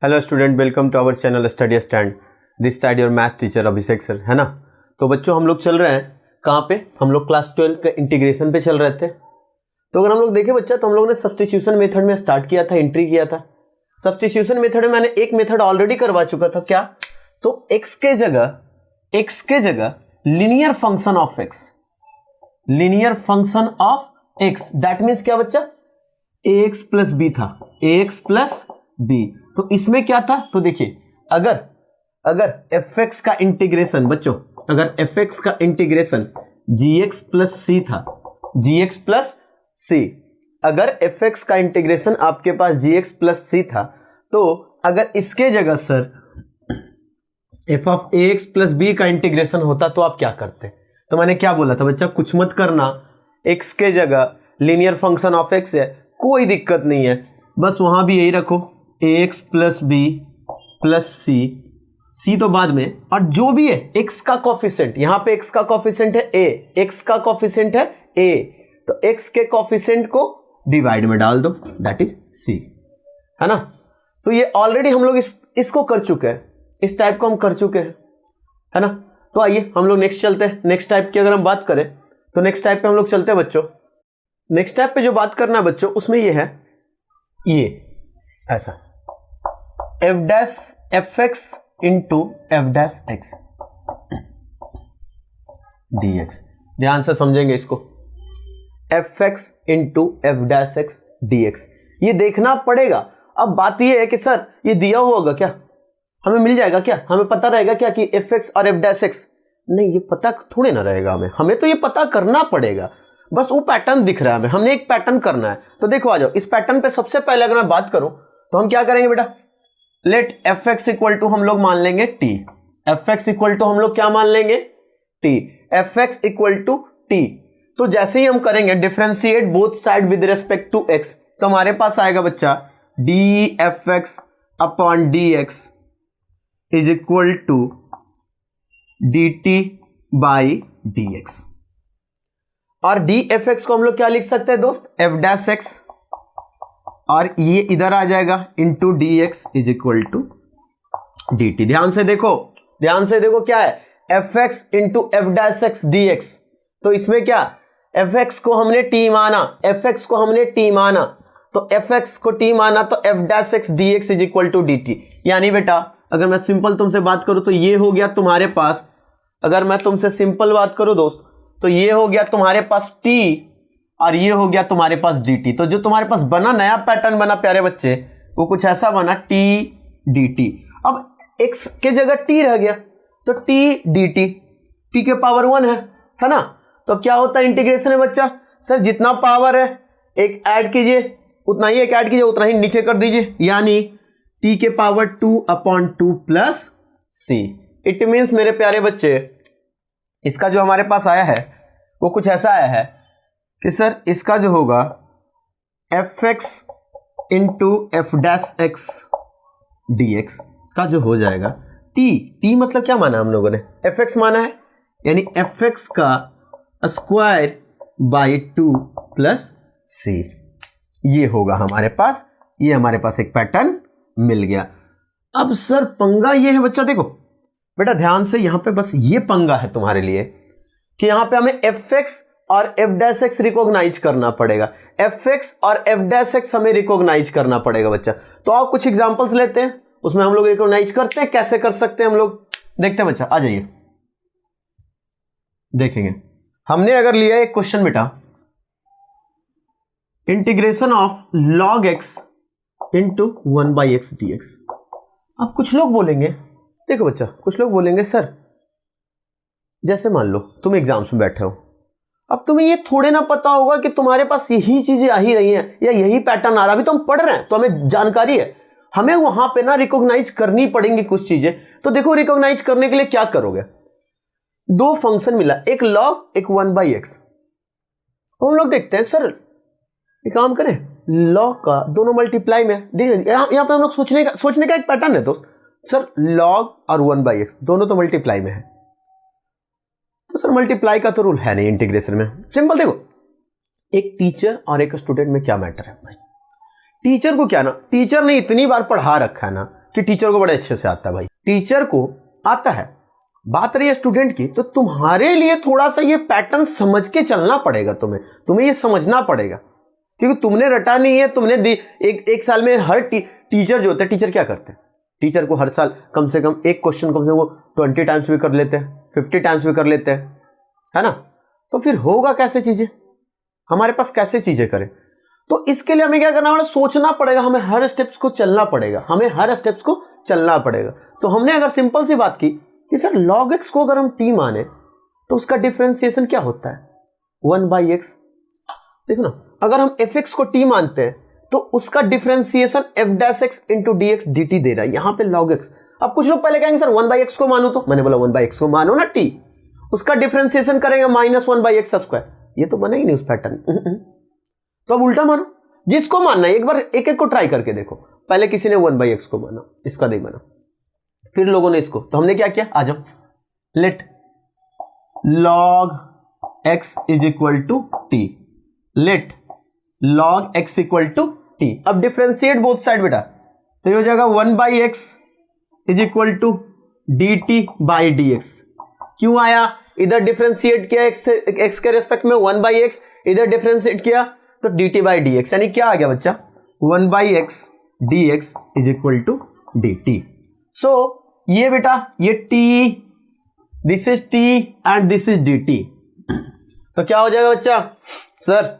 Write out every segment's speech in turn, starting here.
Hello student, welcome to our channel study stand. This side your math teacher Abhishek sir, है ना। तो बच्चों हम लोग चल रहे हैं कहाँ पे, हम लोग क्लास 12 के इंटीग्रेशन पे चल रहे थे। तो अगर हम लोग देखें बच्चा, तो हम लोग ने सब्स्टिट्यूशन मेथड में स्टार्ट किया था, एंट्री किया था। सब्स्टिट्यूशन मेथड में मैंने एक मेथड ऑलरेडी करवा चुका था, क्या? तो x के जगह linear function of x, that means क्या बच्चा, ax प्लस बी था, ax प्लस बी। तो इसमें क्या था, तो देखिए अगर fx का इंटीग्रेशन बच्चों, अगर fx का इंटीग्रेशन gx प्लस सी था, gx प्लस सी, अगर fx का इंटीग्रेशन आपके पास gx प्लस सी था, तो अगर इसके जगह sir f of ax plus B का इंटीग्रेशन होता तो आप क्या करते? तो मैंने क्या बोला था बच्चा, कुछ मत करना, x के जगह लीनियर फंक्शन ऑफ x है, कोई दिक्कत नहीं है, बस वहां भी यही रखो, ax plus B plus c तो बाद में, और जो भी है x का कोफिशिएंट, यहां पे x का कोफिशिएंट है a, x का कोफिशिएंट है a, तो x के कोफिशिएंट को डिवाइड में डाल दो, दैट इज c, है ना। तो ये ऑलरेडी हम लोग इसको कर चुके हैं, इस टाइप को हम कर चुके हैं, है ना। तो आइए हम लोग नेक्स्ट चलते हैं। नेक्स्ट टाइप की अगर हम बात करें तो नेक्स्ट टाइप पे हम लोग चलते हैं बच्चों। नेक्स्ट टाइप पे जो बात करना है बच्चों, उसमें ये है, ये ऐसा f dash F X into F dash X D x. ध्यान से समझेंगे इसको, F X into F dash X D x, ये देखना पड़ेगा। अब बात ये है कि सर ये दिया होगा क्या, हमें मिल जाएगा क्या, हमें पता रहेगा क्या कि एफ एक्स और एफ डैश एक्स? नहीं, ये पता थोड़े ना रहेगा हमें तो ये पता करना पड़ेगा। बस वो पैटर्न दिख रहा है हमें, हमने एक पैटर्न करना है। तो देखो आ जाओ, इस पैटर्न पे सबसे पहले अगर मैं बात करूं तो हम क्या करेंगे बेटा, let F X equal to हम लोग मान लेंगे T, F X equal to हम लोग क्या मान लेंगे, T, F X equal to T. तो जैसे ही हम करेंगे differentiate both side with respect to X, तो हमारे पास आएगा बच्चा D F X upon D x is equal to D T by D X. और डी एफ एक्स को हम लोग क्या लिख सकते हैं दोस्त, एफ डैश एक्स, और ये इधर आ जाएगा into D x is equal to D T. ध्यान से देखो क्या है, F X into F dash X D x. तो इसमें क्या, एफ एक्स को हमने टी माना, तो एफ एक्स को टी माना, तो F dash X D x is equal to D T. यानी बेटा अगर मैं सिंपल तुमसे बात करूं तो ये हो गया तुम्हारे पास, अगर मैं तुमसे सिंपल बात करूं दोस्त, तो ये हो गया तुम्हारे पास t और ये हो गया तुम्हारे पास dt। तो जो तुम्हारे पास बना, नया पैटर्न बना प्यारे बच्चे, वो कुछ ऐसा बना t dt। अब x के जगह t रह गया, तो t dt, t के पावर 1 है ना। तो क्या होता है इंटीग्रेशन में बच्चा, सर जितना पावर है एक ऐड कीजिए, उतना ही एक ऐड कीजिए, उतना ही नीचे कर दीजिए, यानी t के power 2 upon 2 plus c। It means मेरे प्यारे बच्चे, इसका जो हमारे पास आया है वो कुछ ऐसा आया है कि सर इसका जो होगा F X into F dash X D x का जो हो जाएगा टी मतलब क्या माना हम लोगों ने, एफ एक्स माना है, यानी एफ एक्स का स्क्वायर बाई 2 प्लस सी, ये होगा हमारे पास। ये हमारे पास एक पैटर्न मिल गया। अब सर पंगा ये है बच्चा, देखो बेटा ध्यान से, यहां पे बस ये पंगा है तुम्हारे लिए कि यहां पे हमें एफ एक्स और एफ डैश एक्स रिकॉग्नाइज करना पड़ेगा, एफ एक्स और एफ डैश एक्स हमें रिकॉग्नाइज करना पड़ेगा बच्चा। तो आप कुछ एग्जांपल्स लेते हैं, उसमें हम लोग रिकॉग्नाइज करते हैं, कैसे कर सकते हैं हम लोग देखते हैं बच्चा। आ जाइए देखेंगे। हमने अगर लिया एक क्वेश्चन बेटा, integration of log x into 1 by x D x. अब कुछ लोग बोलेंगे, देखो बच्चा, कुछ लोग बोलेंगे सर जैसे मान लो तुम एग्जाम्स में बैठे हो, अब तुम्हें ये थोड़े ना पता होगा कि तुम्हारे पास यही चीजें आ ही रही हैं या यही पैटर्न आ रहा है। अभी तो हम पढ़ रहे हैं तो हमें जानकारी है, हमें वहां पे ना रिकॉग्नाइज करनी पड़ेंगी कुछ चीजें। तो देखो रिकॉग्नाइज करने के लिए क्या करोगे, दो फंक्शन मिला, एक लॉग एक 1 बाई एक्स। हम लोग देखते हैं सर एक काम करें, लॉग का दोनों मल्टीप्लाई में, यहां पे हम लोग सोचने का एक पैटर्न है दोस्त, सर लॉग और 1 बाई एक्स दोनों तो मल्टीप्लाई में है, तो सर मल्टीप्लाई का तो रूल है नहीं इंटीग्रेशन में। सिंपल देखो, एक टीचर और एक स्टूडेंट में क्या मैटर है भाई, टीचर को क्या ना, टीचर ने इतनी बार पढ़ा रखा है ना कि टीचर को बड़े अच्छे से आता है? भाई टीचर को आता है। बात रही है स्टूडेंट की, तो तुम्हारे लिए थोड़ा सा ये पैटर्न समझ के चलना पड़ेगा। तुम्हें ये समझना पड़ेगा, क्योंकि तुमने रटा नहीं है। तुमने एक साल में हर टीचर जो होते हैं, टीचर क्या करते हैं? टीचर को हर साल कम से कम एक क्वेश्चन कम से कम 20 टाइम्स भी कर लेते हैं, 50 टाइम्स भी कर लेते हैं, है ना? तो फिर होगा कैसे चीजें, हमारे पास कैसे चीजें करें? तो इसके लिए हमें क्या करना पड़ेगा? सोचना पड़ेगा, हमें हर स्टेप्स को चलना पड़ेगा। तो हमने अगर सिंपल सी बात की कि सर log x को अगर हम t माने तो उसका डिफरेंशिएशन क्या होता है? 1/x। देखो ना, अगर हम fx को t मानते हैं तो उसका differentiation f' into dx dt दे रहा है, यहां पे log x। अब कुछ लोग पहले कहेंगे सर 1/x को मानो, तो मैंने बोला 1/x को मानो ना, t उसका डिफरेंशिएशन करेंगे -1/x²। ये तो बना ही नहीं उस पैटर्न। तो अब उल्टा मानो, जिसको मानना है एक बार एक को ट्राई करके देखो। पहले किसी ने 1/x को माना, इसका नहीं माना, फिर लोगों ने इसको, तो हमने क्या किया? आ जाओ, let log x is equal to t, let log x equal to t। अब डिफरेंशिएट बोथ साइड बेटा, तो ये हो जाएगा 1/x is equal to dt by dx। क्यों आया? इधर डिफरेंशिएट किया x के रेस्पेक्ट में 1/x, इधर डिफरेंशिएट किया तो dt बाई dx, यानी क्या आ गया बच्चा? 1/x dx is equal to dt। So ये बेटा, ये t, this is t and this is dt। तो क्या हो जाएगा बच्चा? Sir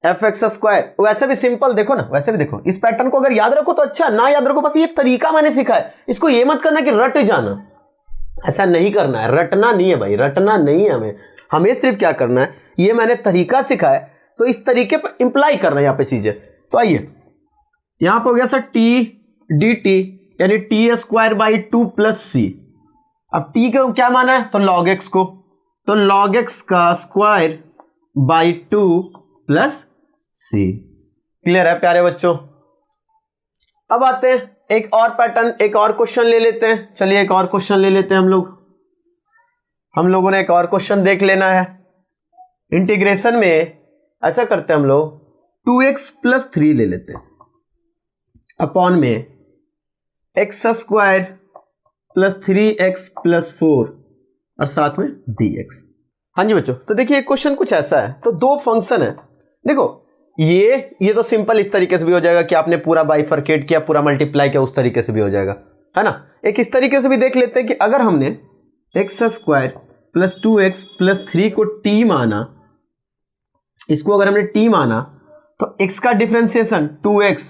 fx²। वैसे भी सिंपल देखो ना, वैसे भी देखो, इस पैटर्न को अगर याद रखो तो अच्छा, ना याद रखो बस ये तरीका मैंने सिखा है, इसको ये मत करना कि रट जाना। ऐसा नहीं करना है, रटना नहीं है भाई, रटना नहीं है हमें सिर्फ क्या करना है, ये मैंने तरीका सिखा है तो इस तरीके पर इंप्लाई करना है यहाँ पे चीजें। तो आइए, यहां पर हो गया सर t dt, यानी t²/2 प्लस c। अब t को क्या माना है? तो log x को, तो log x का square by 2 plus c। Clear है प्यारे बच्चों? अब आते हैं एक और पैटर्न, एक और क्वेश्चन ले लेते हैं। चलिए एक और क्वेश्चन ले लेते हैं हम लोगों ने एक और क्वेश्चन देख लेना है। इंटीग्रेशन में ऐसा करते हैं हम लोग, 2x प्लस 3 ले लेते हैं अपॉन में x² प्लस 3x प्लस 4 और साथ में dx। हाँ जी बच्चों, तो देखिए क्वेश्चन कुछ ऐसा है। तो दो फंक्शन है, देखो ये तो सिंपल इस तरीके से भी हो जाएगा कि आपने पूरा बाइफरकेट किया, पूरा मल्टीप्लाई किया, उस तरीके से भी हो जाएगा, है ना? एक इस तरीके से भी देख लेते हैं कि अगर हमने x² प्लस 2x प्लस 3 को t माना, इसको अगर हमने t माना तो x का डिफरेंशिएशन 2x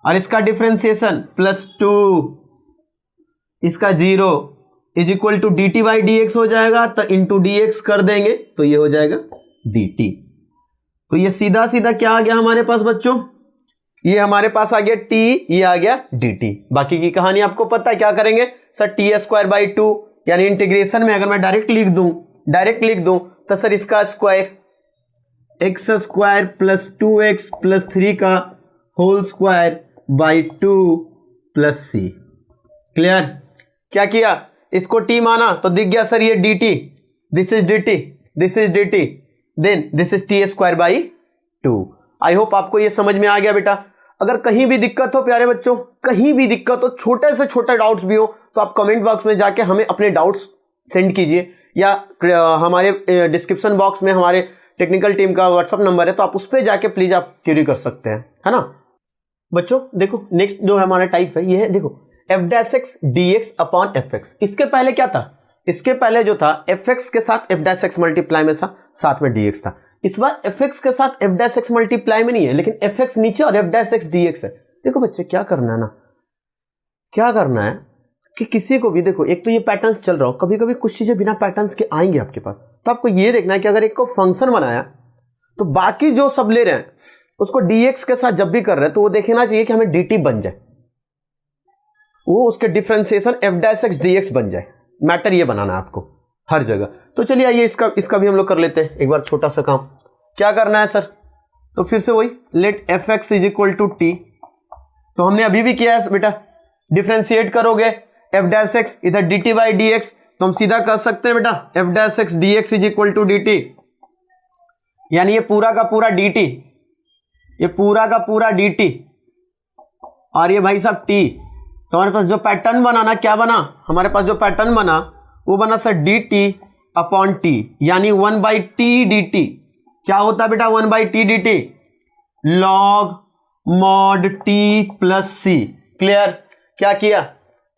और इसका डिफरेंशिएशन प्लस 2, इसका 0 is equal to dt by dx हो जाएगा। तो इंटू dx कर देंगे तो ये हो जाएगा dt। तो ये सीधा सीधा क्या आ गया हमारे पास बच्चों? ये हमारे पास आ गया t, ये आ गया dt। बाकी की कहानी आपको पता है, क्या करेंगे सर? t²/2, यानी इंटीग्रेशन में अगर मैं डायरेक्ट लिख दूं तो सर इसका square x² plus 2x plus 3 का whole square by 2 plus c। Clear? क्या किया? इसको t माना तो दिख गया सर ये dt, this is dt, this is dt, then this is t²/2। I hope आपको ये समझ में आ गया बेटा। अगर कहीं भी दिक्कत हो प्यारे बच्चों, कहीं भी दिक्कत हो, छोटे से छोटे डाउट्स भी हो, तो आप कमेंट बॉक्स में जाके हमें अपने डाउट्स सेंड कीजिए, या हमारे डिस्क्रिप्शन बॉक्स में हमारे टेक्निकल टीम का व्हाट्सअप नंबर है, तो आप उस पर जाके प्लीज आप क्वेरी कर सकते हैं, है ना बच्चों? देखो नेक्स्ट जो हमारा टाइप है ये है, देखो f' dx अपॉन fx। इसके पहले क्या था? इसके पहले जो था fx के साथ f' मल्टीप्लाई में था, साथ में dx था। इस बार fx के साथ f' मल्टीप्लाई में नहीं है, लेकिन fx नीचे और f' dx है। देखो बच्चे क्या करना है ना, क्या करना है कि किसी को भी, देखो एक तो ये पैटर्न्स चल रहा हो, कभी कभी कुछ चीजें बिना पैटर्न्स के आएंगे आपके पास, तो आपको ये देखना है कि अगर एक को फंक्शन बनाया तो बाकी जो सब ले रहे हैं उसको dx के साथ जब भी कर रहे हैं तो वो देखना चाहिए कि हमें dt बन जाए, वो उसके डिफरेंशिएशन f' dx बन जाए। मैटर ये बनाना है आपको हर जगह। तो चलिए आइए इसका भी हम लोग कर लेते हैं एक बार छोटा सा काम। क्या करना है सर? तो फिर से वही let fx is equal to t। तो हमने अभी भी किया है बेटा, डिफरेंशिएट करोगे f', इधर dt बाई dx, तो हम सीधा कर सकते हैं बेटा f' dx is equal to dt, यानी ये पूरा का पूरा dt, ये पूरा का पूरा dt और ये भाई साहब t, तो हमारे पास जो पैटर्न बना ना, क्या बना हमारे पास जो पैटर्न बना वो बना सर dt अपॉन टी, यानी 1/t dt। क्या होता है बेटा 1/t dt? log mod t plus सी। क्लियर? क्या किया,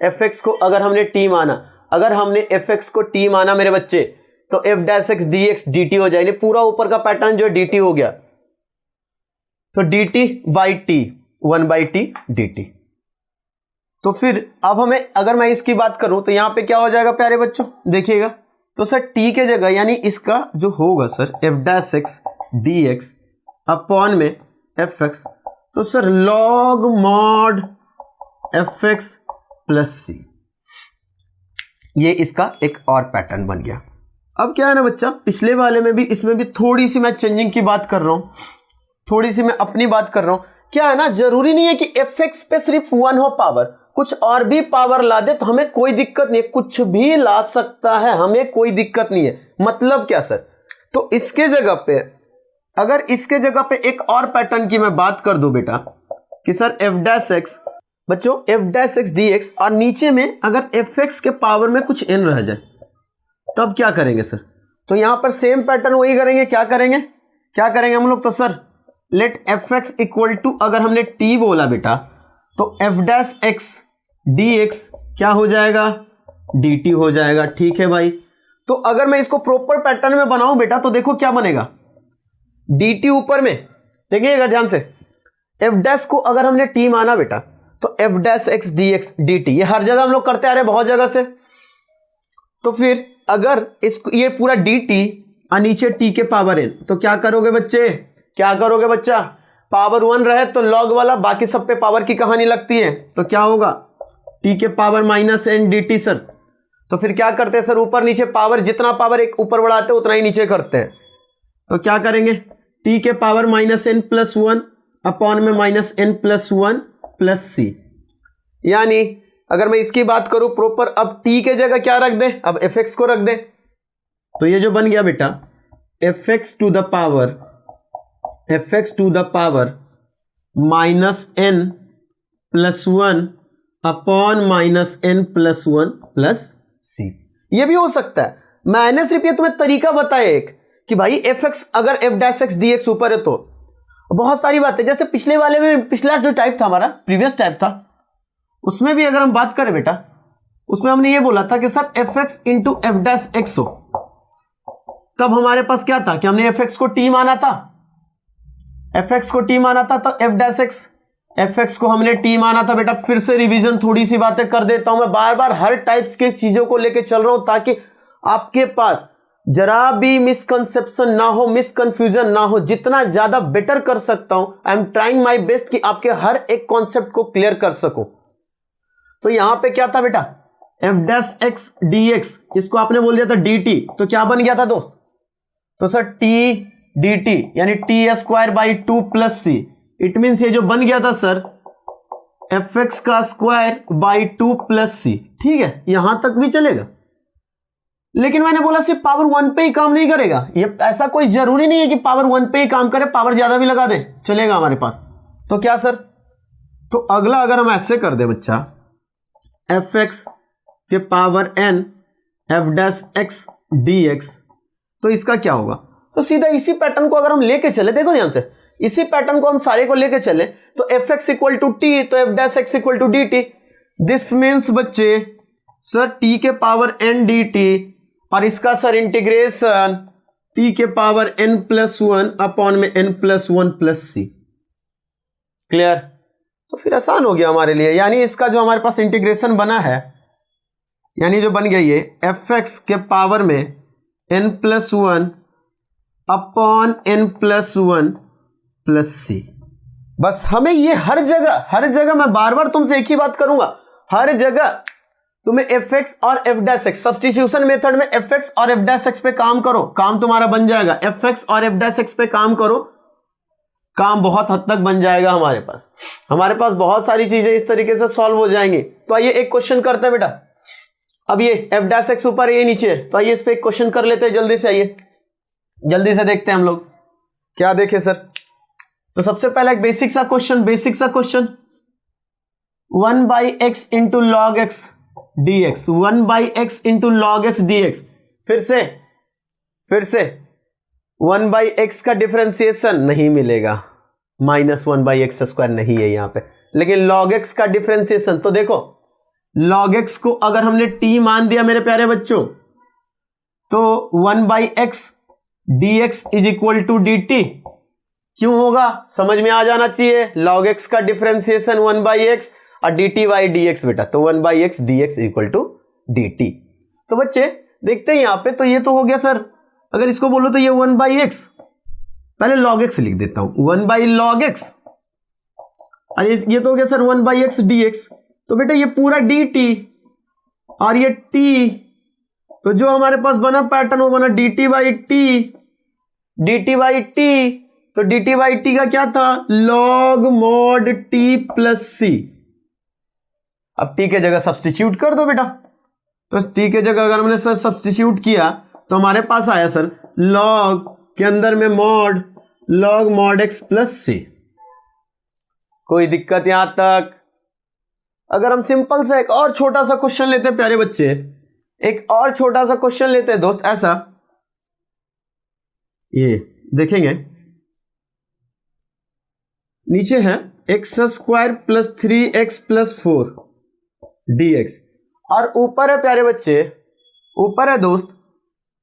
fx को अगर हमने t माना, अगर हमने fx को t माना मेरे बच्चे, तो f dash x dx dt हो जाएगी। पूरा ऊपर का पैटर्न जो dt हो गया, तो dt by T 1/t dt। तो फिर अब हमें, अगर मैं इसकी बात करूं तो यहां पे क्या हो जाएगा प्यारे बच्चों, देखिएगा। तो सर t के जगह, यानी इसका जो होगा sir f dash x dx upon में fx, तो sir log mod fx plus c, ये इसका एक और पैटर्न बन गया। अब क्या है ना बच्चा, पिछले वाले में भी इसमें भी थोड़ी सी मैं चेंजिंग की बात कर रहा हूं, थोड़ी सी मैं अपनी बात कर रहा हूं। क्या है ना, जरूरी नहीं है कि fx पे सिर्फ 1 हो पावर, कुछ और भी पावर ला दे तो हमें कोई दिक्कत नहीं है, कुछ भी ला सकता है, हमें कोई दिक्कत नहीं है। मतलब क्या सर, तो इसके जगह पे, अगर इसके जगह पे एक और पैटर्न की मैं बात कर दूं बेटा कि सर f डैश x, बच्चों f डैश x dx, और नीचे में अगर fx के पावर में कुछ n रह जाए तब क्या करेंगे सर? तो यहां पर सेम पैटर्न वही करेंगे। क्या करेंगे हम लोग? तो sir let fx equal to, अगर हमने t बोला बेटा, तो f डैश x dx क्या हो जाएगा? dt हो जाएगा। ठीक है भाई। तो अगर मैं इसको प्रॉपर पैटर्न में बनाऊं बेटा, तो देखो क्या बनेगा, dt ऊपर में, देखिएगा ध्यान से, f डैश को अगर हमने t माना बेटा, तो f dash x dx dt, ये हर जगह हम लोग करते आ रहे बहुत जगह से। तो फिर अगर इसको, ये पूरा dt और नीचे t के पावर n, तो क्या करोगे बच्चे, क्या करोगे बच्चा? पावर 1 रहे तो log वाला, बाकी सब पे पावर की कहानी लगती है। तो क्या होगा, t के power minus n dt sir. तो फिर क्या करते हैं सर, ऊपर नीचे पावर, जितना पावर एक ऊपर बढ़ाते हैं उतना ही नीचे करते हैं। तो क्या करेंगे, t के power minus n plus 1 upon में minus n plus 1 plus c. यानी अगर मैं इसकी बात करूं प्रॉपर, अब t के जगह क्या रख दें, अब fx को रख दें। तो ये जो बन गया बेटा fx to the power minus n plus 1 upon minus n plus 1 plus c. ये भी हो सकता है। मैंने सिर्फ ये तुम्हें तरीका बताया एक कि भाई fx अगर f डैश x dx ऊपर है तो बहुत सारी बातें, जैसे पिछले वाले में, पिछला जो टाइप था हमारा प्रीवियस टाइप था, उसमें भी अगर हम बात करें बेटा, उसमें हमने ये बोला था कि sir fx into f dash x हो, तब हमारे पास क्या था कि हमने fx को t माना था, तो f डैश x, fx को हमने t माना था बेटा। फिर से रिवीजन थोड़ी सी बातें कर देता हूं मैं, बार बार हर टाइप्स के चीजों को लेके चल रहा हूं ताकि आपके पास जरा भी मिसकंसेप्शन ना हो, मिसकंफ्यूजन ना हो। जितना ज्यादा बेटर कर सकता हूं, I am trying my best कि आपके हर एक कॉन्सेप्ट को क्लियर कर सकूं। तो यहां पे क्या था बेटा, f डैश x dx, इसको आपने बोल दिया था dt, तो क्या बन गया था दोस्त, तो सर t dt यानी t square by 2 plus C. It means ये जो बन गया था सर fx का स्क्वायर बाई 2 प्लस सी। ठीक है, यहां तक भी चलेगा, लेकिन मैंने बोला सिर्फ पावर 1 पे ही काम नहीं करेगा। ये ऐसा कोई जरूरी नहीं है कि पावर 1 पे ही काम करे, पावर ज्यादा भी लगा दे चलेगा हमारे पास। तो क्या सर, तो अगला अगर हम ऐसे कर दे बच्चा, fx के power n f dash x dx, तो इसका क्या होगा, तो सीधा इसी पैटर्न को अगर हम लेके चले, देखो ध्यान से, इसी पैटर्न को हम सारे को लेके चले, तो fx इक्वल टू t, तो f dash x equal to dt। This means बच्चे सर t के पावर n dt, और इसका सर इंटीग्रेशन t के पावर n प्लस 1 अपॉन में n प्लस 1 प्लस सी। क्लियर? तो फिर आसान हो गया हमारे लिए। यानी इसका जो हमारे पास इंटीग्रेशन बना है, यानी जो बन गया ये fx के पावर में n plus 1 upon n plus 1 plus c. बस हमें ये हर जगह मैं बार बार तुमसे एक ही बात करूंगा, हर जगह तुम्हें fx और f dash x, substitution method में fx और f डैश x पे काम करो, काम तुम्हारा बन जाएगा। fx और f डैश x पे काम करो, काम बहुत हद तक बन जाएगा हमारे पास बहुत सारी चीजें इस तरीके से सॉल्व हो जाएंगी। तो आइए एक क्वेश्चन करते हैं बेटा। अब ये f डैश x ऊपर है, ये नीचे है, तो आइए इस पे एक क्वेश्चन कर लेते हैं जल्दी से। आइए जल्दी से देखते हैं हम लोग क्या देखें सर। तो सबसे पहला एक बेसिक सा question 1/x into log x D x, 1/x into log x D x. फिर से 1/x का डिफरेंशिएशन नहीं मिलेगा, -1/x² नहीं है यहां पे, लेकिन log x का डिफरेंशिएशन। तो देखो log x को अगर हमने t मान दिया मेरे प्यारे बच्चों, तो 1/x dx is equal to dt क्यों होगा, समझ में आ जाना चाहिए। log x का डिफरेंशिएशन 1/x और dt बाई dx बेटा, तो 1/x dx equal to dt। तो बच्चे देखते हैं यहां पे, तो ये तो हो गया सर, अगर इसको बोलो तो ये 1/x, पहले log x लिख देता हूं, 1/log x, और ये तो हो गया सर 1/x dx। तो बेटा ये पूरा dt और ये t, तो जो हमारे पास बना पैटर्न वो बना dt बाई t, तो dt बाई t का क्या था, log mod t plus c। अब t के जगह सब्स्टिट्यूट कर दो बेटा, तो t के जगह अगर हमने सर सब्स्टिट्यूट किया तो हमारे पास आया सर log के अंदर में mod, log mod x plus c। कोई दिक्कत यहां तक? अगर हम सिंपल सा एक और छोटा सा क्वेश्चन लेते हैं प्यारे बच्चे, एक और छोटा सा क्वेश्चन लेते हैं दोस्त, ऐसा ये देखेंगे, नीचे है x² प्लस 3x प्लस 4 dx, और ऊपर है प्यारे बच्चे, ऊपर है दोस्त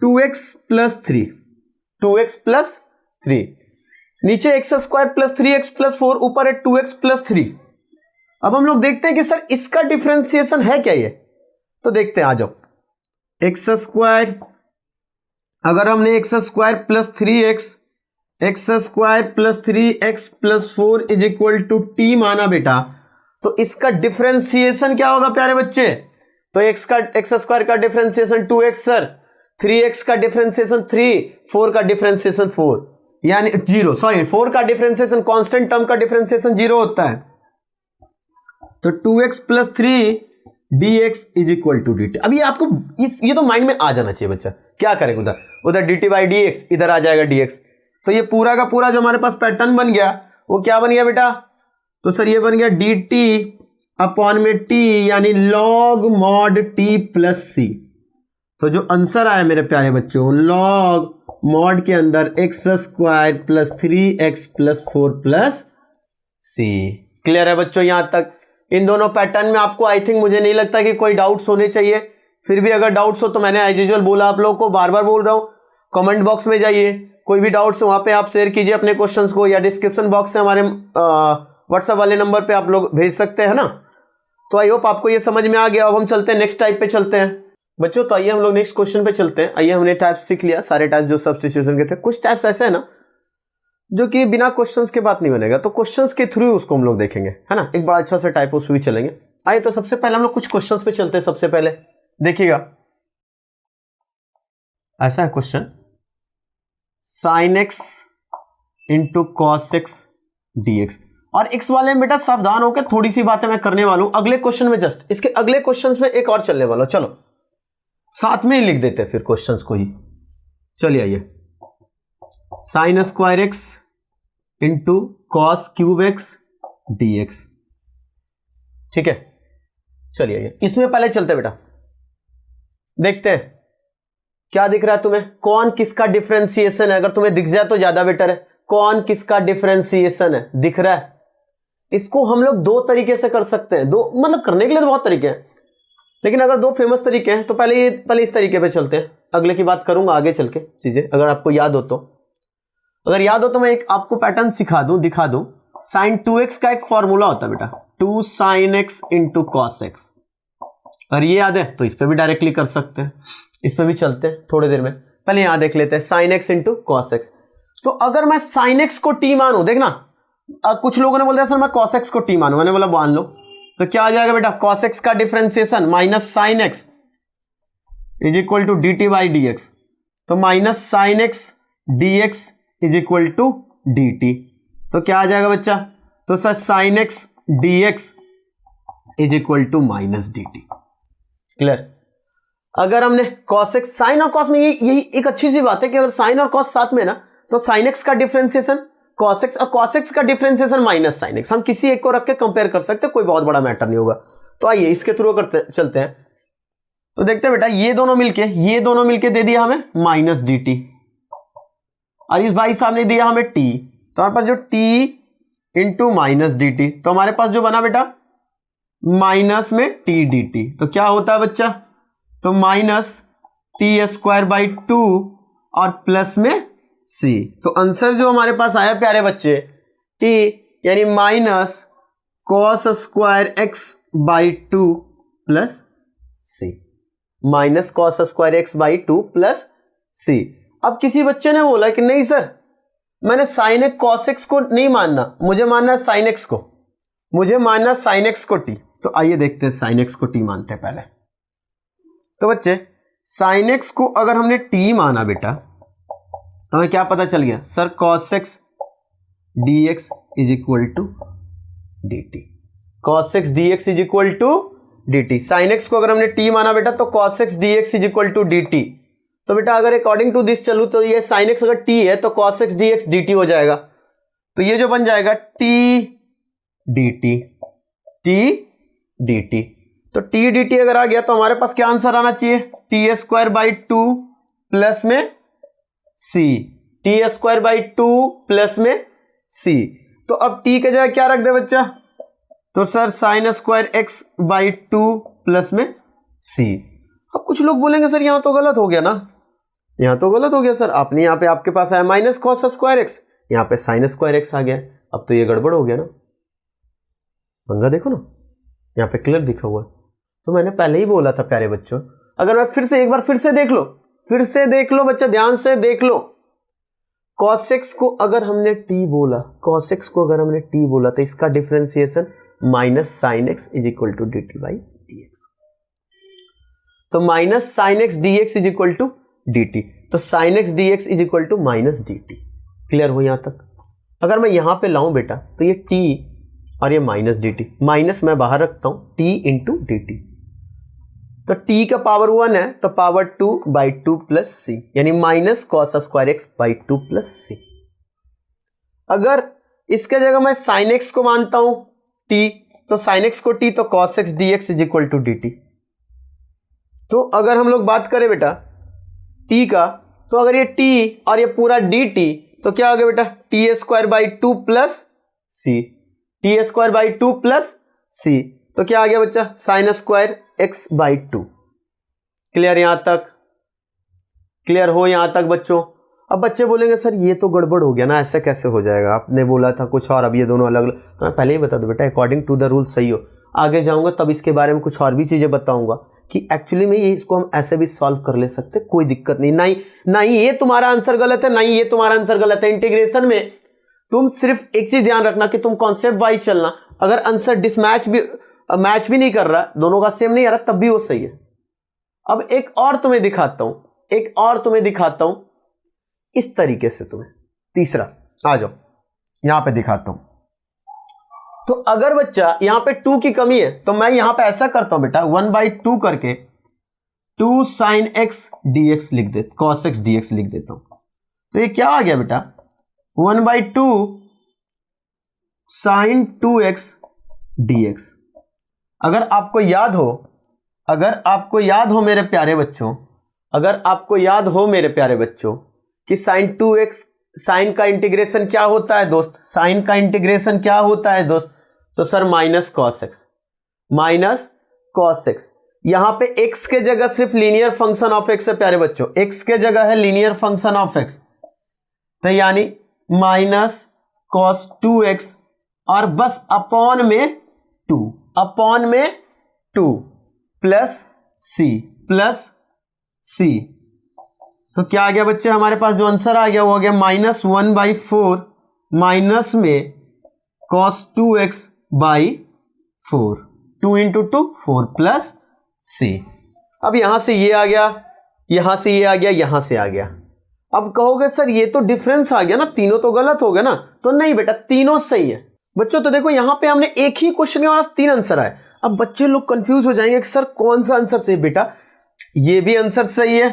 2x प्लस 3, 2x प्लस 3, नीचे x² प्लस 3x प्लस 4, ऊपर है 2x प्लस 3। अब हम लोग देखते हैं कि सर इसका डिफरेंशिएशन है क्या ये, तो देखते हैं, आ जाओ। x², अगर हमने x² plus 3x, x² plus 3x प्लस 4 इज इक्वल टू t माना बेटा, तो इसका डिफरेंशिएशन क्या होगा प्यारे बच्चे, तो x² का डिफरेंशिएशन 2x सर, 3x का डिफरेंशिएशन 3, 4 का डिफरेंशिएशन 4, यानी 0, सॉरी 4 का डिफरेंशिएशन, कांस्टेंट टर्म का डिफरेंशिएशन 0 होता है, तो 2x plus 3 dx is equal to dt। अभी आपको ये तो माइंड में आ जाना चाहिए बच्चा, क्या करेगा उधर dt बाई dx, इधर आ जाएगा dx, तो ये पूरा का पूरा जो हमारे पास पैटर्न बन गया वो क्या बन गया बेटा, तो सर ये बन गया dt अपॉन में t, यानी log mod t plus c। तो जो आंसर आया मेरे प्यारे बच्चों, log mod के अंदर x² प्लस 3x प्लस 4 प्लस c। क्लियर है बच्चों यहां तक? इन दोनों पैटर्न में आपको आई थिंक, मुझे नहीं लगता कि कोई डाउट्स होने चाहिए, फिर भी अगर डाउट्स हो तो मैंने एज यूजुअल बोला आप लोगों को, बार बार बोल रहा हूं, कमेंट बॉक्स में जाइए, कोई भी डाउट्स हो वहां पे आप शेयर कीजिए अपने क्वेश्चंस को, या डिस्क्रिप्शन बॉक्स से हमारे व्हाट्सएप वाले नंबर पे आप लोग भेज सकते हैं ना। तो आई होप आपको ये समझ में आ गया। अब हम चलते हैं नेक्स्ट टाइप पे चलते हैं बच्चों, तो आइए हम लोग नेक्स्ट क्वेश्चन पे चलते हैं। आइए हमने टाइप सीख लिया, सारे टाइप जो सब्स्टिट्यूशन के थे, कुछ टाइप्स ऐसे है ना जो कि बिना क्वेश्चंस के बात नहीं बनेगा, तो क्वेश्चंस के थ्रू उसको हम लोग देखेंगे, है ना, एक बड़ा अच्छा सा टाइप उस पर भी चलेंगे। आइए तो सबसे पहले हम लोग कुछ क्वेश्चंस पे चलते हैं। सबसे पहले देखिएगा, ऐसा है question, sin x into cos x dx, और x वाले में बेटा सावधान होकर थोड़ी सी बातें मैं करने वाला हूं अगले क्वेश्चन में, जस्ट इसके अगले क्वेश्चन में एक और चलने वाला, चलो साथ में ही लिख देते हैं फिर क्वेश्चंस को ही। चलिए आइए, sin square x into cos cube x dx, ठीक है। चलिए आइए इसमें पहले चलते बेटा, देखते हैं क्या दिख रहा है तुम्हें, कौन किसका डिफरेंशिएशन है। अगर तुम्हें दिख जाए तो ज्यादा बेटर है, कौन किसका डिफरेंशिएशन है, दिख रहा है। इसको हम लोग दो तरीके से कर सकते हैं, दो मतलब करने के लिए तो बहुत तरीके हैं, लेकिन अगर दो फेमस तरीके हैं तो पहले इस तरीके पे चलते हैं, अगले की बात करूंगा आगे चल के चीजें, अगर आपको याद हो तो। अगर याद हो तो मैं एक आपको पैटर्न सिखा दूं, दिखा दूं। sin 2x का एक फॉर्मूला होता है बेटा, 2 sin x into cos x, अगर ये याद है तो इस पर भी डायरेक्टली कर सकते हैं, इस पर भी चलते हैं थोड़ी देर में। पहले यहां देख लेते हैं sin x into cos x। तो अगर मैं sin x को t मानूं, देखना कुछ लोगों ने बोल दिया सर मैं cos x को t मानूं, मैंने बोला मान लो, तो क्या आ जाएगा बेटा, cos x का differentiation minus sin x is equal to dt by dx, तो minus sin x dx is equal to dt, तो क्या आ जाएगा बच्चा, तो sir sin x dx is equal to minus dt। Clear? अगर हमने cos x, sin और cos में यही एक अच्छी सी बात है कि अगर sin और cos साथ में ना, तो sin x का डिफरेंशिएशन cos x, और cos x का डिफरेंशिएशन माइनस sin x, हम किसी एक को रख के कंपेयर कर सकते हैं, कोई बहुत बड़ा मैटर नहीं होगा। तो आइए इसके थ्रू करते चलते हैं। तो देखते हैं बेटा, ये दोनों मिलके दे दिया हमें माइनस डी टी, और इस भाई साहब ने दिया हमें t, तो हमारे पास जो t into minus d t, तो हमारे पास जो बना बेटा माइनस में टी डी टी, तो क्या होता है बच्चा, तो minus T square by to और प्लस में c। तो आंसर जो हमारे पास आया प्यारे बच्चे, t यानी minus cos square x by two plus c, minus cos square x by two plus c। अब किसी बच्चे ने बोला कि नहीं सर, मैंने साइन एक्स कॉस एक्स को नहीं मानना, मुझे मानना साइन एक्स को, मुझे मानना साइन एक्स को t। तो आइए देखते हैं साइन एक्स को t मानते हैं पहले। तो बच्चे साइन एक्स को अगर हमने t माना बेटा, तो हमें क्या पता चल गया sir, cos x D x is equal to D t, cos x D x is equal to D t. Sine x को अगर हमने t माना बेटा, तो cos x D x is equal to D t. तो बेटा अगर according to this चलू, तो ये साइन एक्स अगर t है तो cos x D x D T हो जाएगा। तो ये जो बन जाएगा t D T, t D t. तो t डी टी अगर आ गया तो हमारे पास क्या आंसर आना चाहिए, T square by two plus में c, T square by two plus में c। तो अब t के जगह क्या रख दे बच्चा, तो sir sign square x by two plus में c। अब कुछ लोग बोलेंगे सर यहां तो गलत हो गया ना, यहां तो गलत हो गया सर, आपने यहां पे आपके पास आया माइनस कॉस स्क्वायर एक्स, यहां पे साइन स्क्वायर एक्स आ गया, अब तो ये गड़बड़ हो गया ना। पंगा देखो ना, यहां पे क्लियर दिखा हुआ है। तो मैंने पहले ही बोला था प्यारे बच्चों, अगर मैं फिर से एक बार फिर से देख लो बच्चा, ध्यान से देख लो। cos x को अगर हमने t बोला, cos x को अगर हमने t बोला, तो इसका differentiation minus sine x is equal to D T by D x. तो minus sine x D x is equal to D t, तो sine x D x is equal to minus d t. Clear हो यहां तक? अगर मैं यहां पे लाऊं बेटा, तो ये t और ये माइनस डी टी, माइनस मैं बाहर रखता हूं, t इंटू डी टी। तो t का पावर 1 है, तो power 2 by two plus c, यानी minus cos square x by two plus c. अगर इसके जगह मैं साइन एक्स को मानता हूं t, तो साइन एक्स को t, तो cos x D x is equal to D t. तो अगर हम लोग बात करें बेटा t का, तो अगर ये t और ये पूरा dt, तो क्या हो गया बेटा, t square by two plus c, t square by two plus c. तो क्या आ गया बच्चा, sine square x by two. Clear यहां तक? क्लियर हो यहां तक बच्चों? अब बच्चे बोलेंगे सर ये तो गड़बड़ हो गया ना, ऐसे कैसे हो जाएगा, आपने बोला था कुछ और, अब ये दोनों अलग अलग। तो मैं पहले ही बता दूं बेटा, अकॉर्डिंग टू द रूल सही हो। आगे जाऊंगा तब इसके बारे में कुछ और भी चीजें बताऊंगा कि एक्चुअली में ये इसको हम ऐसे भी सॉल्व कर ले सकते, कोई दिक्कत नहीं। ना ही ये तुम्हारा आंसर गलत है, ना ही ये तुम्हारा आंसर गलत है। इंटीग्रेशन में तुम सिर्फ एक चीज ध्यान रखना कि तुम कॉन्सेप्ट वाइज चलना। अगर आंसर डिसमैच भी, मैच भी नहीं कर रहा, दोनों का सेम नहीं आ रहा, तब भी वो सही है। अब एक और तुम्हें दिखाता हूं इस तरीके से तुम्हें। तीसरा आ जाओ, यहां पे दिखाता हूं। तो अगर बच्चा यहां पे 2 की कमी है, तो मैं यहां पे ऐसा करता हूं बेटा, 1/2 करके 2 साइन एक्स डी एक्स लिख दे, कॉस एक्स डी एक्स लिख देता हूं। तो ये क्या आ गया बेटा, 1/2 साइन 2x dx। अगर आपको याद हो मेरे प्यारे बच्चों, कि साइन 2x, साइन का इंटीग्रेशन क्या होता है दोस्त, तो सर माइनस कॉस एक्स। यहां पे x के जगह सिर्फ लीनियर फंक्शन ऑफ x है प्यारे बच्चों, x के जगह है लीनियर फंक्शन ऑफ x, तो यानी माइनस कॉस 2x और बस अपॉन में 2 प्लस सी। तो क्या आ गया बच्चे, हमारे पास जो आंसर आ गया वो आ गया -1/4 माइनस में cos 2x by 4, 2 into 2 4 plus c. अब यहां से ये आ गया, यहां से ये आ गया, यहां से आ गया। अब कहोगे सर ये तो डिफरेंस आ गया ना, तीनों तो गलत हो गए ना। तो नहीं बेटा, तीनों सही है बच्चों। तो देखो यहां पे हमने एक ही क्वेश्चन में 3 आंसर आए। अब बच्चे लोग कंफ्यूज हो जाएंगे कि सर कौन सा आंसर सही। बेटा ये भी आंसर सही है,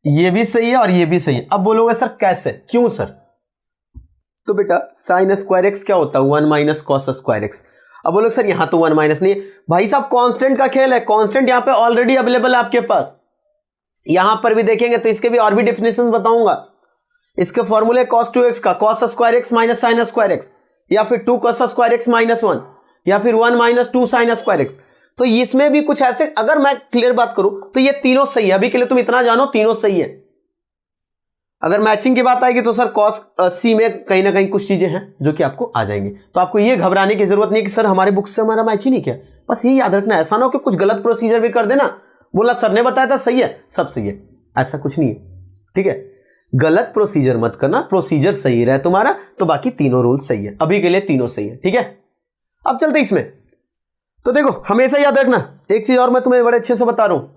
ये भी सही है और ये भी सही है। अब बोलोगे सर कैसे, क्यों सर? तो बेटा साइन स्क्वायर एक्स क्या होता है 1 माइनस कॉस स्क्वायर एक्स। अब बोलो सर यहां तो 1 माइनस नहीं है भाई साहब, कांस्टेंट का खेल है, कांस्टेंट यहां पे ऑलरेडी अवेलेबल है आपके पास। यहां पर भी देखेंगे तो इसके भी और भी डेफिनेशन बताऊंगा। इसके फॉर्मूले cos 2x का cos square x minus sine square x, या फिर 2 cos स्क्वायर एक्स माइनस 1, या फिर 1 माइनस 2 साइन स्क्वायर एक्स। तो इसमें भी कुछ ऐसे, अगर मैं क्लियर बात करूं तो ये तीनों सही है। अभी के लिए तुम इतना जानो तीनों सही है। अगर मैचिंग की बात आएगी तो सर cos c में कहीं ना कहीं कुछ चीजें हैं जो कि आपको आ जाएंगी। तो आपको ये घबराने की जरूरत नहीं कि सर हमारे बुक से हमारा मैच ही नहीं किया। बस ये याद रखना, ऐसा ना हो कि कुछ गलत प्रोसीजर भी कर देना, बोला सर ने बताया था सही है, सब सही है, ऐसा कुछ नहीं है। ठीक है, गलत प्रोसीजर मत करना, प्रोसीजर सही रहे तुम्हारा तो बाकी तीनों रूल सही है। अभी के लिए तीनों सही है। ठीक है, अब चलते इसमें। तो देखो हमेशा याद रखना एक चीज और मैं तुम्हें बड़े अच्छे से बता रहा हूं,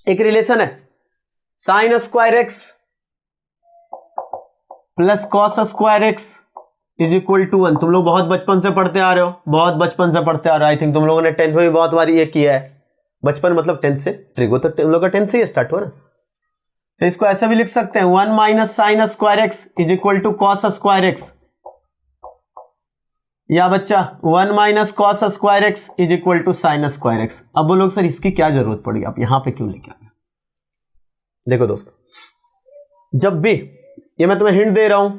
एक रिलेशन है sine square x plus cos square x is equal to 1। तुम लोग बहुत बचपन से पढ़ते आ रहे हो, बहुत बचपन से पढ़ते आ रहे हो। आई थिंक तुम लोगों ने 10th में भी बहुत बार ये किया है। बचपन मतलब 10th से, ट्रिगो तो तुम लोग का 10th से ही स्टार्ट हो ना। तो इसको ऐसे भी लिख सकते हैं 1 minus sine square x is equal to cos square x, या बच्चा 1 minus cos square x is equal to sine square x. अब बोलोग सर इसकी क्या जरूरत पड़ी, आप यहां पे क्यों लेके आए? देखो दोस्त, जब भी, ये मैं तुम्हें हिंट दे रहा हूं,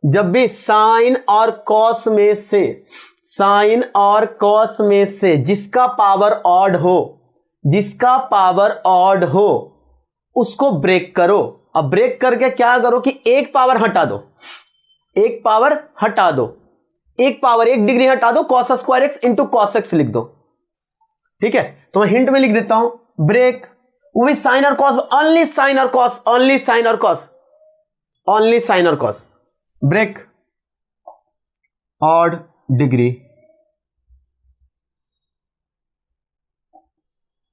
जब भी साइन और कॉस में से, साइन और कॉस में से जिसका पावर ऑड हो, जिसका पावर ऑड हो उसको ब्रेक करो। अब ब्रेक करके क्या करो कि एक पावर हटा दो, एक पावर हटा दो, एक पावर, एक डिग्री हटा दो, cos square x into cos x लिख दो। ठीक है, तो मैं हिंट में लिख देता हूं ब्रेक, वो भी साइन और कॉस, ओनली साइन और कॉस, ओनली साइन और कॉस, ओनली साइन और कॉस, ब्रेक ऑड डिग्री।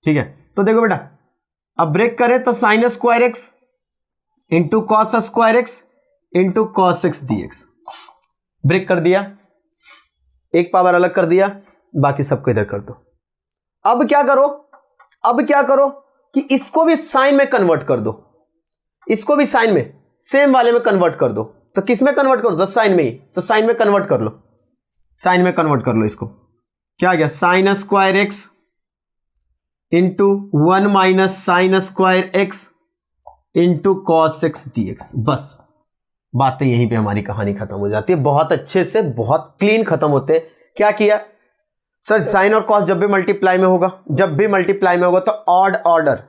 ठीक है, तो देखो बेटा अब ब्रेक करें तो sine square x into cos square x into cos x dx, break कर दिया, एक पावर अलग कर दिया, बाकी सबको इधर कर दो। अब क्या करो, अब क्या करो कि इसको भी साइन में कन्वर्ट कर दो, इसको भी साइन में, सेम वाले में कन्वर्ट कर दो। तो किस में कन्वर्ट करो, तो साइन में ही, तो साइन में कन्वर्ट कर लो, साइन में कन्वर्ट कर लो। इसको क्या आ गया, sine square x into 1 minus sine square x into cos x dx. बस बातें यहीं पे हमारी कहानी खत्म हो जाती है, बहुत अच्छे से, बहुत क्लीन खत्म होते हैं। क्या किया सर, साइन और कॉस जब भी मल्टीप्लाई में होगा, जब भी मल्टीप्लाई में होगा तो ऑड ऑर्डर,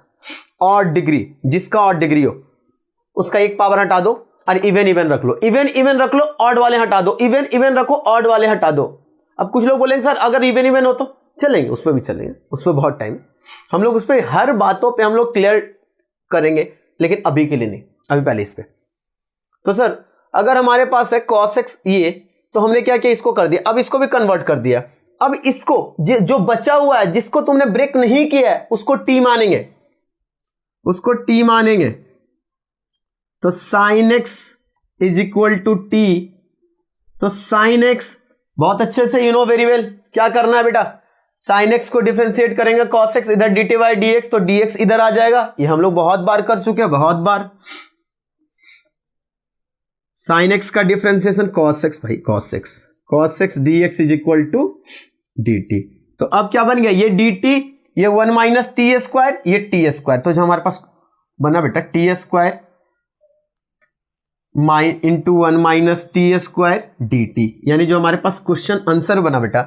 ऑड डिग्री, जिसका ऑड डिग्री हो उसका एक पावर हटा दो और इवन इवन रख लो, इवन इवन रख लो, ऑड वाले हटा दो, इवन इवन रखो, ऑड वाले हटा दो। अब कुछ लोग बोलेंगे सर अगर इवन इवन हो तो चलेंगे, उस पर भी चलेंगे, उस पर बहुत टाइम, हम लोग उस पर हर बातों पे हम लोग क्लियर करेंगे, लेकिन अभी के लिए नहीं, अभी पहले इस पे। तो सर अगर हमारे पास है cos x ये, तो हमने क्या किया, इसको कर दिया, अब इसको भी कन्वर्ट कर दिया। अब इसको जो बचा हुआ है, जिसको तुमने ब्रेक नहीं किया है, उसको t मानेंगे, उसको t मानेंगे। तो sine x is equal to T, तो साइन x बहुत अच्छे से यू नो वेरी वेल क्या करना है बेटा, साइन x को डिफरेंशिएट करेंगे cos x, इधर dt बाई dx, तो dx इधर आ जाएगा। ये हम लोग बहुत बार कर चुके हैं, बहुत बार। साइन x का डिफरेंशिएशन cos x, भाई cos x dx is equal to dt। तो अब क्या बन गया, ये dt, ये 1 माइनस टी स्क्वायर, ये टी स्क्वायर, तो जो हमारे पास बना बेटा t square into 1 minus T square dt, यानी जो हमारे पास क्वेश्चन आंसर बना बेटा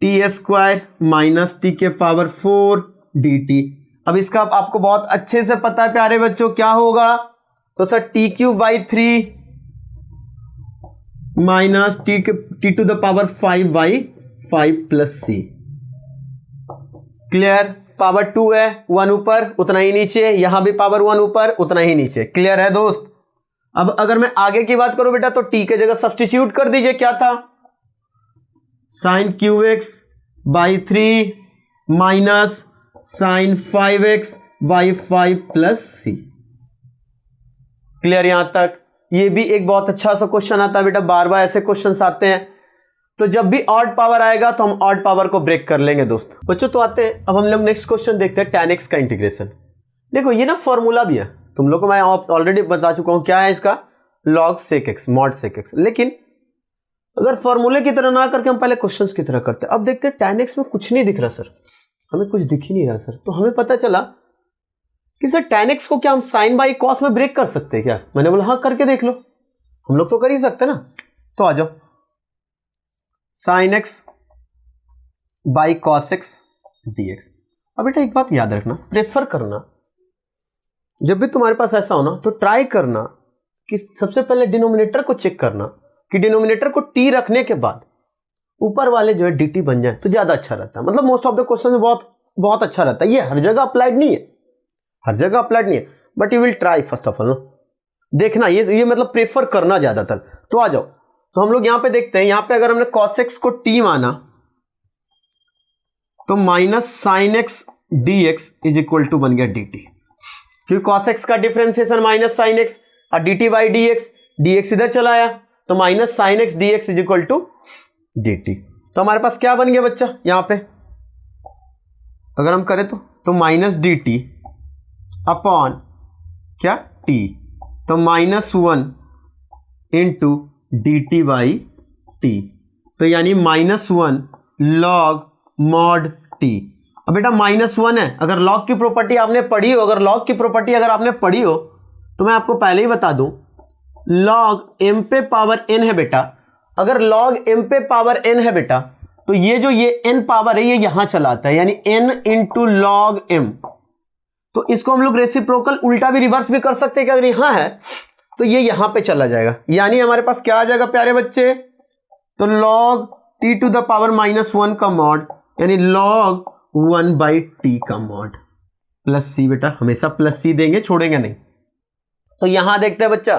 टी स्क्वायर माइनस टी के पावर 4 dt। अब इसका आपको बहुत अच्छे से पता है प्यारे बच्चों क्या होगा, तो sir t cube by 3 minus t to the power 5 by 5 plus C. Clear, power 2 है, 1 ऊपर उतना ही नीचे, यहां भी पावर 1 ऊपर उतना ही नीचे। क्लियर है दोस्त। अब अगर मैं आगे की बात करूं बेटा, तो टी के जगह सब्स्टिट्यूट कर दीजिए, क्या था, sine cube x by 3 minus sine 5x by 5 plus C. Clear यहां तक। ये भी एक बहुत अच्छा सा क्वेश्चन आता है बेटा, बार बार ऐसे क्वेश्चंस आते हैं। तो जब भी ऑड पावर आएगा तो हम ऑड पावर को ब्रेक कर लेंगे दोस्त। बच्चों तो आते हैं, अब हम लोग नेक्स्ट क्वेश्चन देखते हैं, tan x का इंटीग्रेशन। देखो ये ना फॉर्मूला भी है, तुम लोग को मैं ऑलरेडी बता चुका हूं क्या है इसका, log sec x mod sec x। लेकिन अगर फॉर्मूले की तरह ना करके हम पहले क्वेश्चंस की तरह करते, अब देखते हैं tan x में कुछ नहीं दिख रहा सर, हमें कुछ दिख ही नहीं रहा सर। तो हमें पता चला कि सर tan x को क्या हम sin बाई cos में ब्रेक कर सकते हैं क्या? मैंने बोला हाँ करके देख लो, हम लोग तो कर ही सकते ना। तो आ जाओ, sin x by cos x dx। अब बेटा एक बात याद रखना, प्रेफर करना जब भी तुम्हारे पास ऐसा हो ना तो ट्राई करना कि सबसे पहले डिनोमिनेटर को चेक करना कि डिनोमिनेटर को t रखने के बाद ऊपर वाले जो है dt बन जाए तो ज्यादा अच्छा रहता है। मतलब मोस्ट ऑफ द क्वेश्चन में बहुत अच्छा रहता है। ये हर जगह अप्लाइड नहीं है, हर जगह अप्लाइड नहीं है, but you will try first of all देखना, ये मतलब प्रेफर करना ज्यादातर। तो आ जाओ, तो हम लोग यहां पे देखते हैं, यहां पे अगर हमने cos x को t माना तो minus sine x dx is equal to बन गया dt, क्योंकि cos x का डिफरेंशिएशन माइनस साइन एक्स और dt बाई dx इधर चला आया तो minus sine x dx is equal to dt। तो हमारे पास क्या बन गया बच्चा, यहां पे अगर हम करें तो माइनस dt अपॉन क्या t, तो -1 इंटू dt बाई t, तो यानी -1 log mod t। अब बेटा -1 है, अगर log की प्रॉपर्टी आपने पढ़ी हो, तो मैं आपको पहले ही बता दूं log m पे पावर n है बेटा, अगर log m पे पावर n है बेटा तो ये n पावर है ये यहां चला आता है, यानी n इंटू log m। तो इसको हम लोग रेसिप्रोकल उल्टा भी रिवर्स भी कर सकते हैं कि अगर यहां है तो ये यहां पे चला जाएगा, यानी हमारे पास क्या आ जाएगा प्यारे बच्चे, तो log t to the power -1 का मॉड यानी log 1 बाई टी का मॉड प्लस सी। बेटा हमेशा प्लस सी देंगे, छोड़ेंगे नहीं। तो यहां देखते हैं बच्चा,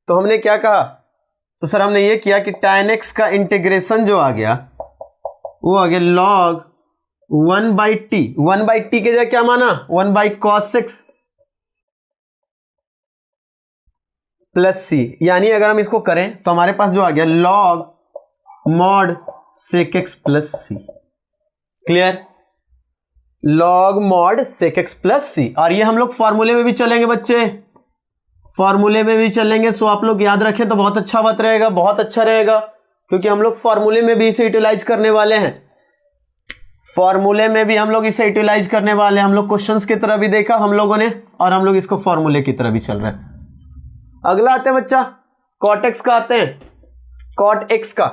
तो हमने क्या कहा, तो सर हमने ये किया कि tan x का इंटीग्रेशन जो आ गया वो आ गया log 1 by T, 1 by T के जगह क्या माना 1 by cos x plus c, यानी अगर हम इसको करें तो हमारे पास जो आ गया log mod sec x plus सी। Clear, log mod sec x plus c. और ये हम लोग फॉर्मूले में भी चलेंगे बच्चे, फॉर्मूले में भी चलेंगे, सो आप लोग याद रखें तो बहुत अच्छा बात रहेगा, बहुत अच्छा रहेगा, क्योंकि हम लोग फॉर्मूले में भी इसे यूटिलाइज करने वाले हैं, फॉर्मूले में भी हम लोग इसे यूटिलाइज करने वाले हैं। हम लोग क्वेश्चंस की तरह भी देखा हम लोगों ने, और हम लोग इसको फॉर्मूले की तरह भी चल रहे हैं। अगला आते हैं बच्चा cot x का, आते हैं cot x का,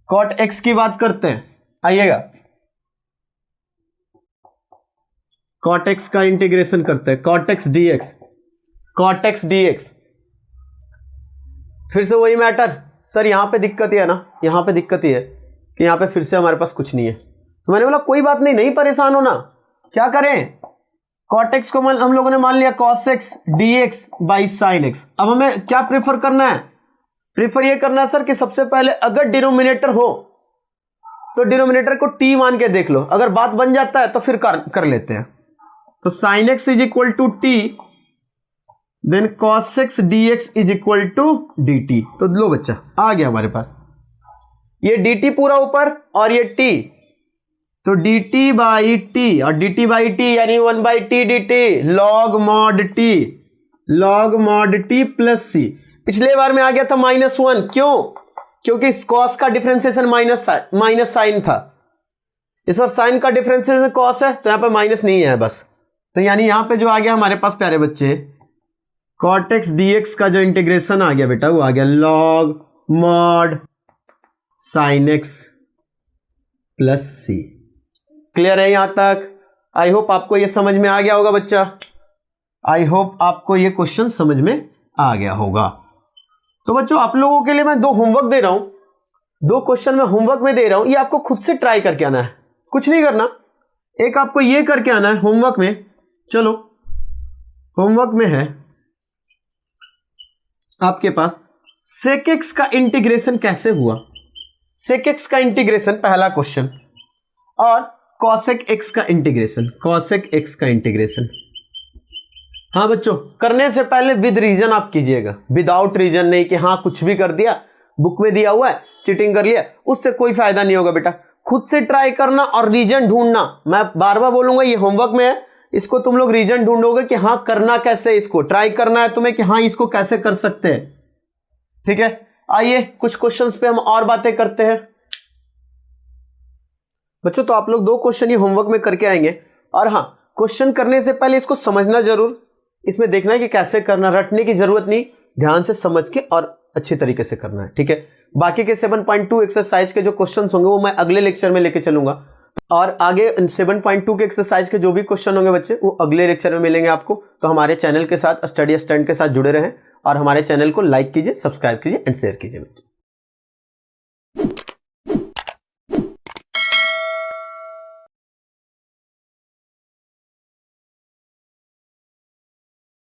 cot x की बात करते हैं। आइएगा cot x का इंटीग्रेशन करते हैं, cot x dx, फिर से वही मैटर सर, यहां पे दिक्कत ही है ना, यहां पे दिक्कत ही है कि यहां पे फिर से हमारे पास कुछ नहीं है। तो मैंने बोला कोई बात नहीं, नहीं परेशान होना, क्या करें, cot x को हम लोगों ने मान लिया cos x dx by sin x। अब हमें क्या प्रेफर करना है, प्रेफर ये करना है सर कि सबसे पहले अगर डिनोमिनेटर हो तो डिनोमिनेटर को t मान के देख लो, अगर बात बन जाता है तो फिर कर लेते हैं। तो sin x is equal to t, then cos x dx is equal to dt। तो लो बच्चा आ गया हमारे पास ये dt पूरा ऊपर और ये t, तो dt बाई टी, और dt बाई टी यानी 1 by t dt log mod t plus c. पिछले बार में आ गया था -1, क्यों, क्योंकि इस cos का डिफरेंशिएशन माइनस साइन था, इस बार साइन का डिफरेंशिएशन cos है तो यहां पे माइनस नहीं है बस। तो यानी यहां पे जो आ गया हमारे पास प्यारे बच्चे cot x dx का जो इंटीग्रेशन आ गया बेटा वो आ गया log mod sin x plus सी। क्लियर है यहां तक? आई होप आपको ये समझ में आ गया होगा बच्चा, आई होप आपको ये क्वेश्चन समझ में आ गया होगा। तो बच्चों आप लोगों के लिए मैं 2 होमवर्क दे रहा हूं, 2 क्वेश्चन मैं होमवर्क में दे रहा हूं, ये आपको खुद से ट्राई करके आना है, कुछ नहीं करना। एक आपको ये करके आना है होमवर्क में, चलो होमवर्क में है आपके पास sec x का इंटीग्रेशन कैसे हुआ, sec x का इंटीग्रेशन पहला क्वेश्चन, और cosec x का इंटीग्रेशन, cosec x का इंटीग्रेशन। हाँ बच्चों करने से पहले विद रीजन आप कीजिएगा, विदाउट रीजन नहीं कि हाँ कुछ भी कर दिया, बुक में दिया हुआ है चीटिंग कर लिया, उससे कोई फायदा नहीं होगा बेटा। खुद से ट्राई करना और रीजन ढूंढना, मैं बार बार बोलूंगा ये होमवर्क में है, इसको तुम लोग रीजन ढूंढोगे कि हाँ करना कैसे, इसको ट्राई करना है तुम्हें कि हाँ इसको कैसे कर सकते हैं। ठीक है, आइए कुछ क्वेश्चंस पे हम और बातें करते हैं बच्चों। तो आप लोग 2 क्वेश्चन ही होमवर्क में करके आएंगे, और हाँ क्वेश्चन करने से पहले इसको समझना जरूर, इसमें देखना है कि कैसे करना, रटने की जरूरत नहीं, ध्यान से समझ के और अच्छी तरीके से करना है। ठीक है, बाकी के 7.2 एक्सरसाइज के जो क्वेश्चन होंगे वो मैं अगले लेक्चर में लेके चलूंगा, और आगे 7.2 के एक्सरसाइज के जो भी क्वेश्चन होंगे बच्चे वो अगले लेक्चर में मिलेंगे आपको। तो हमारे चैनल के साथ, स्टडी स्टैंड के साथ जुड़े रहें, और हमारे चैनल को लाइक कीजिए, सब्सक्राइब कीजिए एंड शेयर कीजिए।